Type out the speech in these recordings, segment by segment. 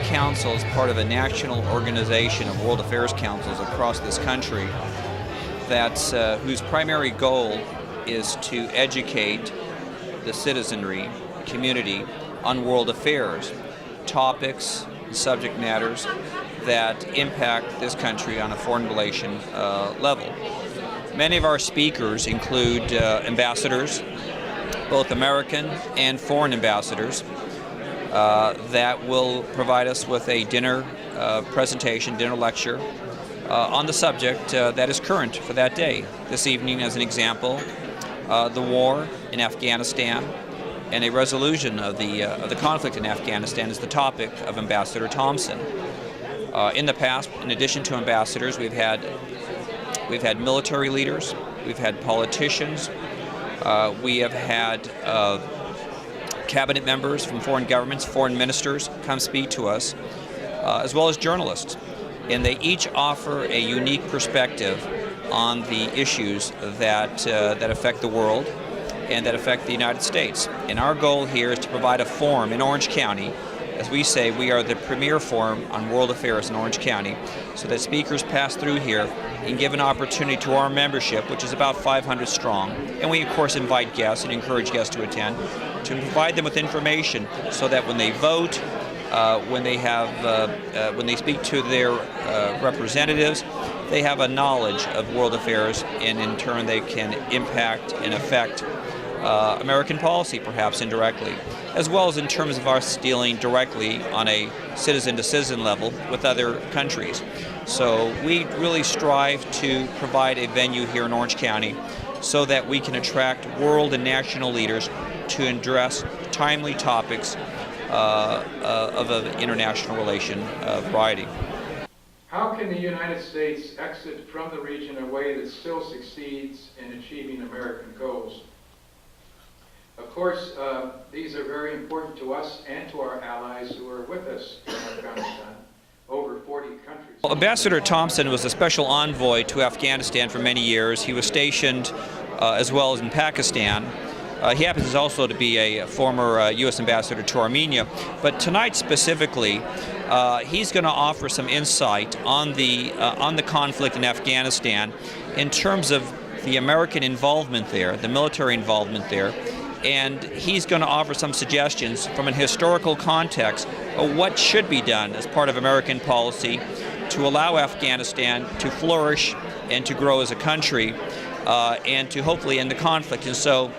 council is part of a national organization of world affairs councils across this country whose primary goal is to educate the citizenry, community, on world affairs, topics, subject matters that impact this country on a foreign relation level. Many of our speakers include ambassadors, both American and foreign ambassadors, that will provide us with a dinner presentation, dinner lecture on the subject that is current for that day. This evening, as an example, the war in Afghanistan and a resolution of the conflict in Afghanistan is the topic of Ambassador Tomesn. In the past, in addition to ambassadors, we've had military leaders, we've had politicians, we have had cabinet members from foreign governments, foreign ministers come speak to us, as well as journalists. And they each offer a unique perspective on the issues that affect the world and that affect the United States. And our goal here is to provide a forum in Orange County. As we say, we are the premier forum on world affairs in Orange County, so that speakers pass through here and give an opportunity to our membership, which is about 500 strong. And we, of course, invite guests and encourage guests to attend, to provide them with information so that when they vote, when they speak to their representatives, they have a knowledge of world affairs, and in turn they can impact and affect American policy, perhaps indirectly, as well as in terms of us dealing directly on a citizen-to-citizen level with other countries. So we really strive to provide a venue here in Orange County so that we can attract world and national leaders to address timely topics of an international relation variety. How can the United States exit from the region in a way that still succeeds in achieving American goals? Of course, these are very important to us and to our allies who are with us in Afghanistan, over 40 countries. Well, Ambassador Tomesn was a special envoy to Afghanistan for many years. He was stationed as well as in Pakistan. He happens also to be a former U.S. ambassador to Armenia. But tonight specifically, he's going to offer some insight on the conflict in Afghanistan in terms of the American involvement there, the military involvement there. And he's going to offer some suggestions from a historical context of what should be done as part of American policy to allow Afghanistan to flourish and to grow as a country and to hopefully end the conflict. And so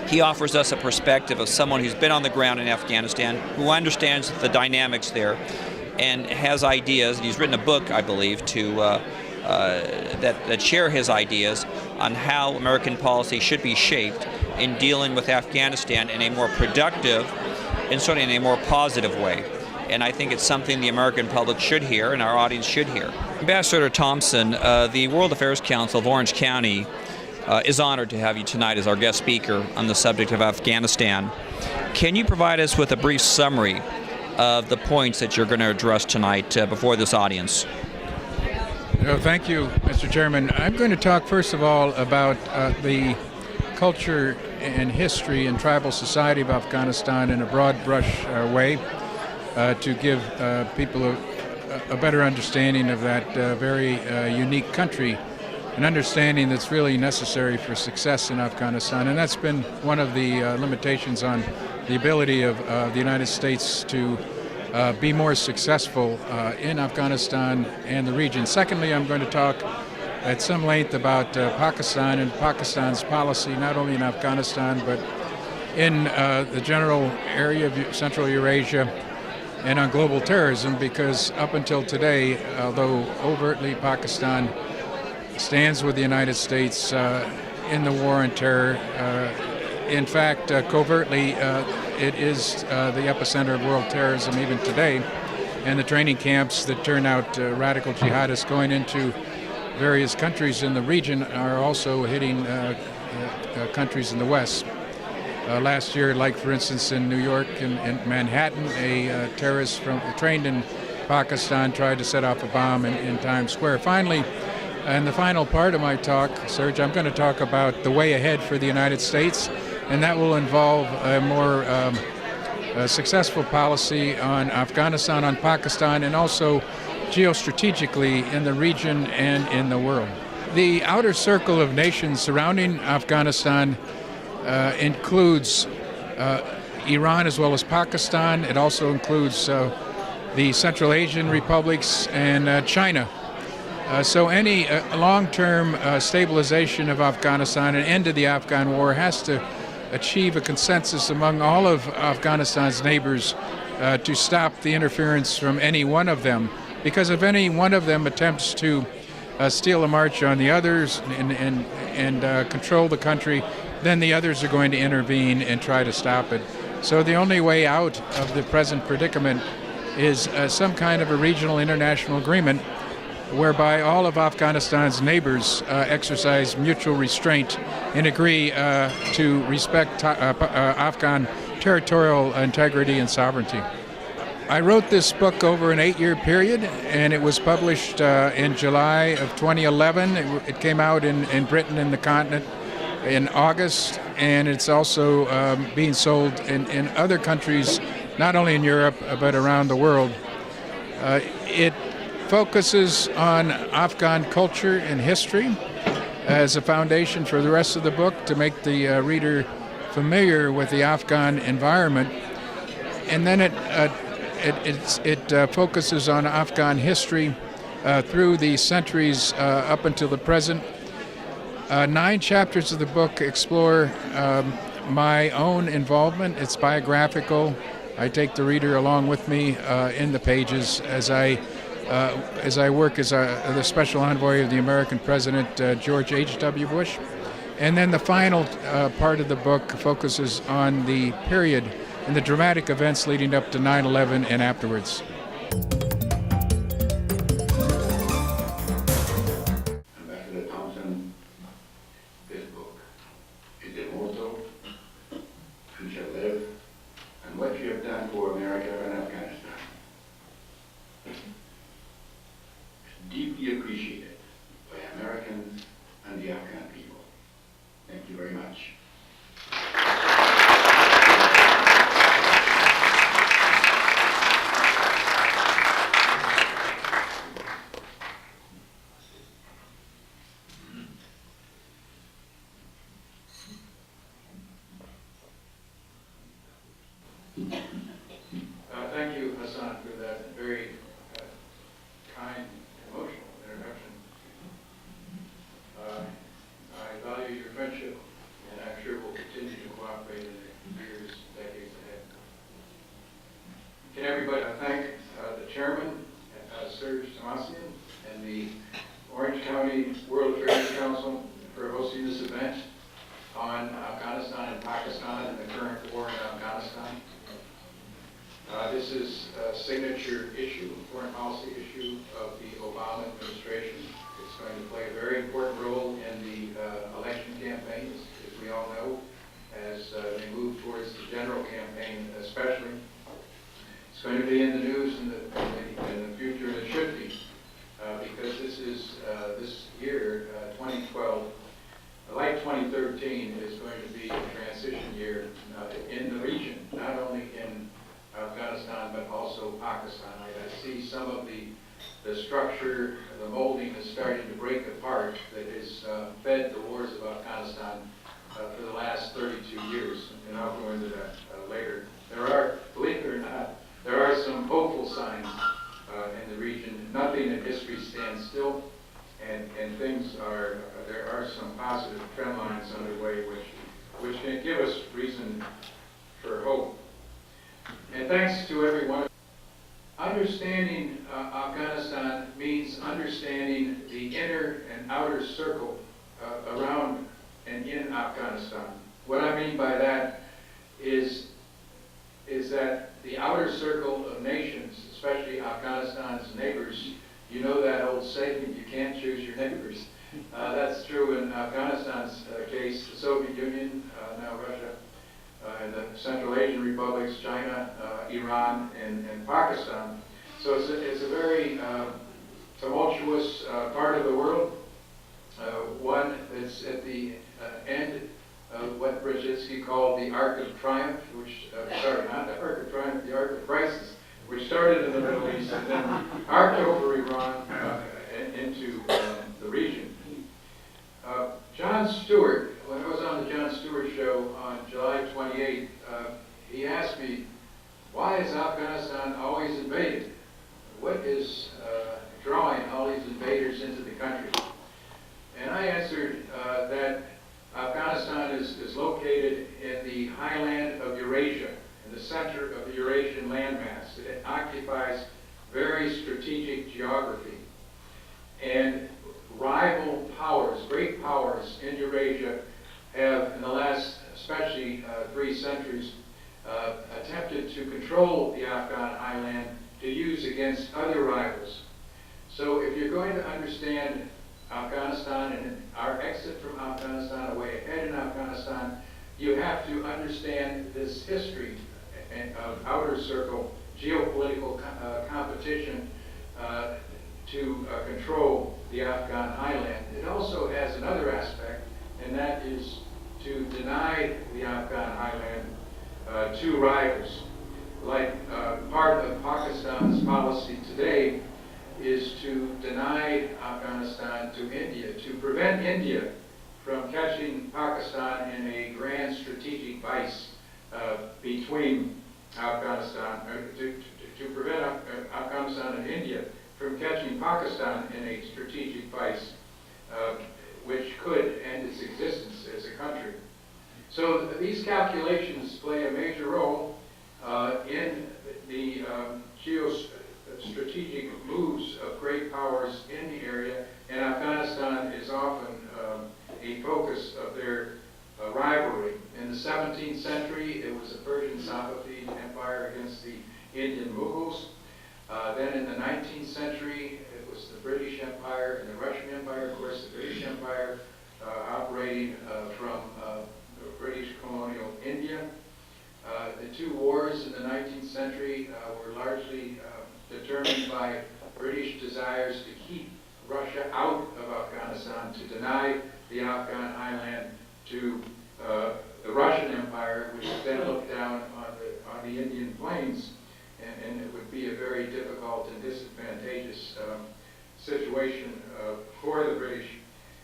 he offers us a perspective of someone who's been on the ground in Afghanistan, who understands the dynamics there and has ideas. And he's written a book, I believe, that share his ideas on how American policy should be shaped in dealing with Afghanistan in a more productive and certainly in a more positive way. And I think it's something the American public should hear and our audience should hear. Ambassador Tomesn, the World Affairs Council of Orange County is honored to have you tonight as our guest speaker on the subject of Afghanistan. Can you provide us with a brief summary of the points that you're going to address tonight before this audience? Thank you, Mr. Chairman. I'm going to talk first of all about the culture and history and tribal society of Afghanistan in a broad brush way to give people a better understanding of that very unique country, an understanding that's really necessary for success in Afghanistan. And that's been one of the limitations on the ability of the United States to be more successful in Afghanistan and the region. Secondly, I'm going to talk at some length about Pakistan and Pakistan's policy, not only in Afghanistan, but in the general area of Central Eurasia and on global terrorism, because up until today, although overtly Pakistan stands with the United States in the war on terror, in fact, covertly, it is the epicenter of world terrorism even today, and the training camps that turn out radical jihadists going into various countries in the region are also hitting countries in the West. Last year, like for instance in New York and Manhattan, a terrorist trained in Pakistan tried to set off a bomb in Times Square. Finally, in the final part of my talk, Serge, I'm going to talk about the way ahead for the United States, and that will involve a more successful policy on Afghanistan, on Pakistan, and also geostrategically in the region and in the world. The outer circle of nations surrounding Afghanistan includes Iran as well as Pakistan. It also includes the Central Asian republics and China. So any long-term stabilization of Afghanistan and end to the Afghan war has to achieve a consensus among all of Afghanistan's neighbors to stop the interference from any one of them. Because if any one of them attempts to steal a march on the others and control the country, then the others are going to intervene and try to stop it. So the only way out of the present predicament is some kind of a regional international agreement whereby all of Afghanistan's neighbors exercise mutual restraint and agree to respect Afghan territorial integrity and sovereignty. I wrote this book over an 8-year period, and it was published in July of 2011. It came out in Britain and the continent in August, and it's also being sold in other countries, not only in Europe, but around the world. It focuses on Afghan culture and history as a foundation for the rest of the book to make the reader familiar with the Afghan environment. And then it focuses on Afghan history through the centuries up until the present. 9 chapters of the book explore my own involvement. It's biographical. I take the reader along with me in the pages as I work as the special envoy of the American President George H.W. Bush. And then the final part of the book focuses on the period and the dramatic events leading up to 9/11 and afterwards. Ambassador Tomsen, this book is immortal, and shall live, and what you have done for America and Afghanistan is deeply appreciated by Americans and the Afghan people. Thank you very much. Thank you, Hassan, for that very kind, emotional introduction. I value your friendship, and I'm sure we'll continue to cooperate in the years, decades ahead. Can everybody thank the chairman, Serge Tomassian, and the Orange County World Affairs Council for hosting this event on Afghanistan and Pakistan and the current war in Afghanistan. This is a signature issue, foreign policy issue of the Obama administration. It's going to play a very important role in the election campaign, as we all know, as they move towards the general campaign especially. It's going to be in the news in the future, and it should be, because this is this year, 2012, like 2013, is going to be a transition year in the region, not only in Afghanistan, but also Pakistan. I see some of the structure, the molding is starting to break apart that has fed the wars of Afghanistan for the last 32 years, and I'll go into that later. There are, believe it or not, there are some hopeful signs in the region. Nothing in history stands still, and things are, there are some positive trend lines underway which can give us reason for hope. And thanks to everyone. Understanding Afghanistan means understanding the inner and outer circle around and in Afghanistan. What I mean by that is that the outer circle of nations, especially Afghanistan's neighbors, you know that old saying, you can't choose your neighbors. That's true in Afghanistan's case, the Soviet Union, now Russia, and the Central Asian republics, China, Iran, and Pakistan. So it's a very tumultuous part of the world, one that's at the end what Brzezinski called the Arc of Triumph, which, sorry, not the Arc of Triumph, the Arc of Crisis, which started in the Middle East and then arced over Iran into the region. Jon Stewart, when I was on the Jon Stewart show on July 28th, he asked me, why is Afghanistan always invaded? What is drawing all these invaders into the country? And I answered that Afghanistan is located in the highland of Eurasia, in the center of the Eurasian landmass. It occupies very strategic geography. And rival powers, great powers in Eurasia, have in the last, especially 3 centuries, attempted to control the Afghan highland to use against other rivals. So if you're going to understand Afghanistan and our exit from Afghanistan, a way ahead in Afghanistan, you have to understand this history of outer circle geopolitical competition to control the Afghan highland. It also has another aspect, and that is to deny the Afghan highland to rivals. Like part of Pakistan's policy today is to deny Afghanistan to India, to prevent India from catching Pakistan in a grand strategic vice between Afghanistan, to prevent Afghanistan and India from catching Pakistan in a strategic vice, which could end its existence as a country. So these calculations play a major role in the geostrategic moves of great powers in the area, and Afghanistan is often a focus of their rivalry. In the 17th century, it was the Persian Safavid Empire against the Indian Mughals. Then in the 19th century, it was the British Empire and the Russian Empire. Of course, the British Empire operating from British colonial India. The 2 wars in the 19th century were largely determined by British desires to keep Russia out of Afghanistan, to deny the Afghan highland to the Russian Empire, which then looked down on the Indian plains, and it would be a very difficult and disadvantageous situation for the British.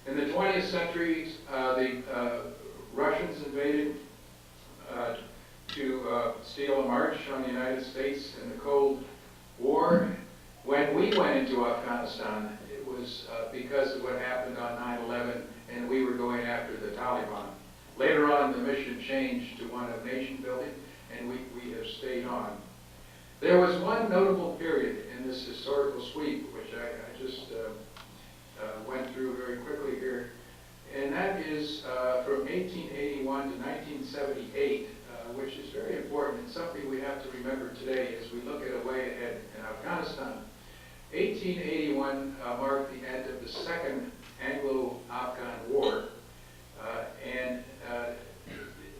In the 20th century, the Russians invaded to steal a march on the United States in the Cold War. When we went into Afghanistan, it was because of what happened on 9/11, and we were going after the Taliban. Later on, the mission changed to one of nation building, and we have stayed on. There was one notable period in this historical sweep, which I just went through very quickly here, and that is from 1881 to 1978, which is very important and something we have to remember today as we look at a way ahead in Afghanistan. 1881 marked the end of the Second Anglo-Afghan War, and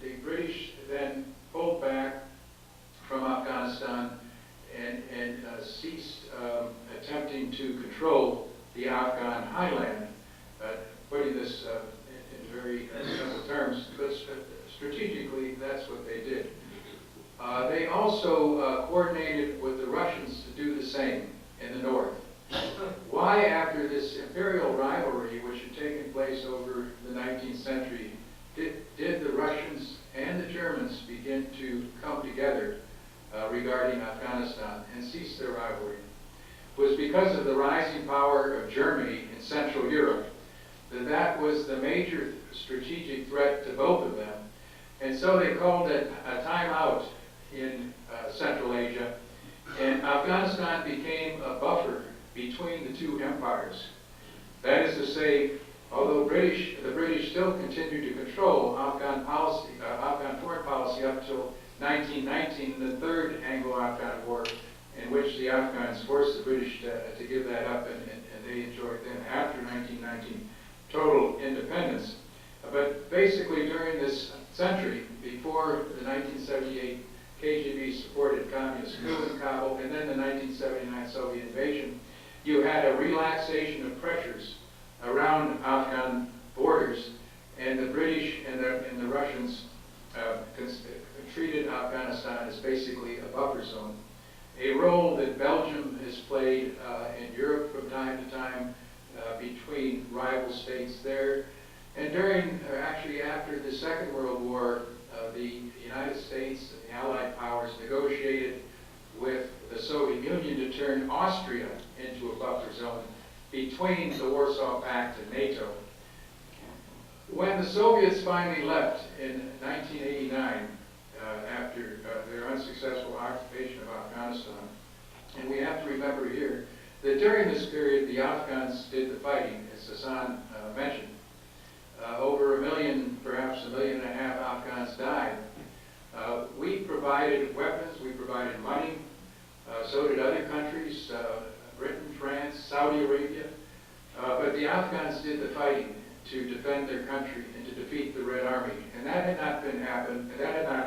the British then pulled back from Afghanistan and ceased attempting to control the Afghan highland, putting this in very simple terms, but strategically that's what they did. They also coordinated with the Russians to do the same in the north. Why, after this imperial rivalry which had taken place over the 19th century, did the Russians and the Germans begin to come together regarding Afghanistan and cease their rivalry? It was because of the rising power of Germany in Central Europe. That was the major strategic threat to both of them. And so they called it a timeout in Central Asia, and Afghanistan became a buffer between the 2 empires. That is to say, although the British still continued to control Afghan foreign policy up till 1919, the Third Anglo-Afghan War, in which the Afghans forced the British to give that up, and they enjoyed then, after 1919, total independence. But basically during this century, before the 1978 KGB-supported communist coup in Kabul, and then the 1979 Soviet invasion, you had a relaxation of pressures around Afghan borders, and the British and the Russians treated Afghanistan as basically a buffer zone, a role that Belgium has played in Europe from time to time between rival states there. And during, actually after the Second World War, the United States and the Allied powers negotiated with the Soviet Union to turn Austria into a buffer zone between the Warsaw Pact and NATO. When the Soviets finally left in 1989, after their unsuccessful occupation of Afghanistan, and we have to remember here that during this period the Afghans did the fighting, as Hassan mentioned. Over 1 million, perhaps 1.5 million Afghans died. We provided weapons, we provided money, so did other countries, Britain, France, Saudi Arabia, but the Afghans did the fighting to defend their country and to defeat the Red Army, and that had not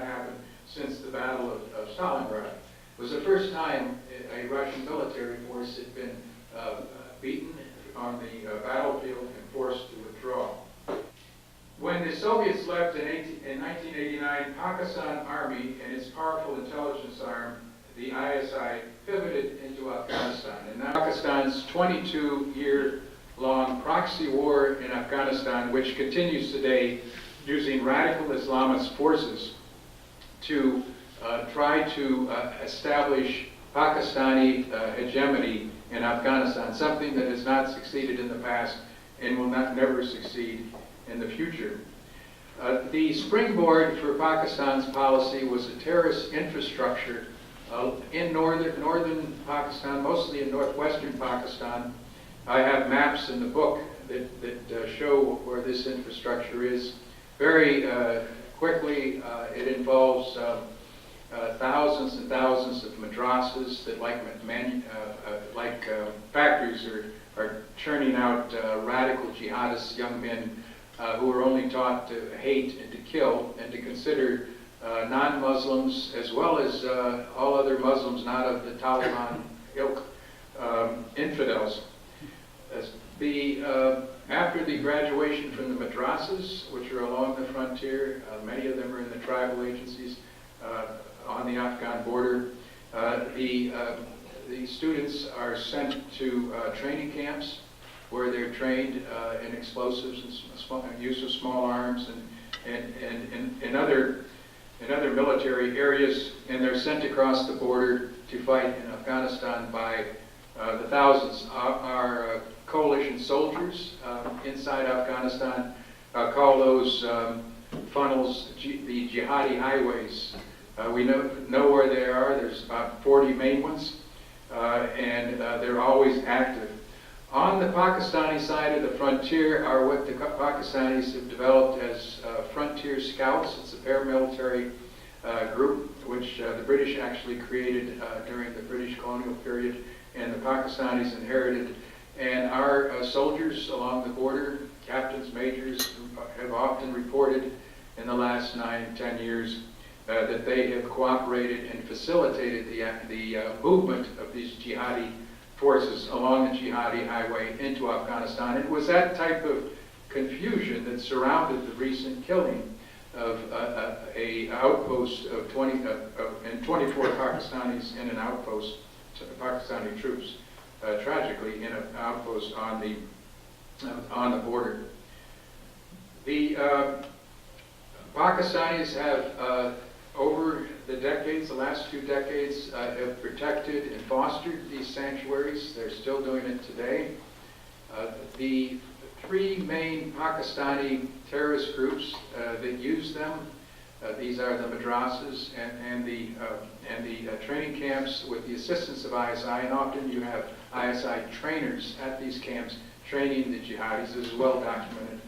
happened since the Battle of Stalingrad. It was the first time a Russian military force had been beaten on the battlefield and forced to withdraw. When the Soviets left in 1989, Pakistan Army and its powerful intelligence arm, the ISI, pivoted into Afghanistan. And now Pakistan's 22-year-long proxy war in Afghanistan, which continues today, using radical Islamist forces to try to establish Pakistani hegemony in Afghanistan, something that has not succeeded in the past and will never succeed in the future. The springboard for Pakistan's policy was a terrorist infrastructure in northern Pakistan, mostly in northwestern Pakistan. I have maps in the book that show where this infrastructure is. Very quickly, it involves thousands and thousands of madrasas that, like factories, are churning out radical jihadists, young men who are only taught to hate and to kill and to consider non-Muslims, as well as all other Muslims not of the Taliban ilk, infidels. After the graduation from the madrasas, which are along the frontier, many of them are in the tribal agencies on the Afghan border, the students are sent to training camps where they're trained in explosives and use of small arms and other military areas, and they're sent across the border to fight in Afghanistan by the thousands. Our coalition soldiers inside Afghanistan call those funnels the jihadi highways. We know where they are. There's about 40 main ones, and they're always active. On the Pakistani side of the frontier are what the Pakistanis have developed as frontier scouts. It's a paramilitary group which the British actually created during the British colonial period, and the Pakistanis inherited. And our soldiers along the border, captains, majors, have often reported in the last 9, 10 years that they have cooperated and facilitated the movement of these jihadi forces along the jihadi highway into Afghanistan. It was that type of confusion that surrounded the recent killing of a outpost of 24 Pakistanis in an outpost, Pakistani troops, tragically in an outpost on the border. The Pakistanis have over the decades, the last 2 decades, have protected and fostered these sanctuaries. They're still doing it today. The 3 main Pakistani terrorist groups that use them, these are the madrasas and the training camps with the assistance of ISI, and often you have ISI trainers at these camps training the jihadis. This is well documented.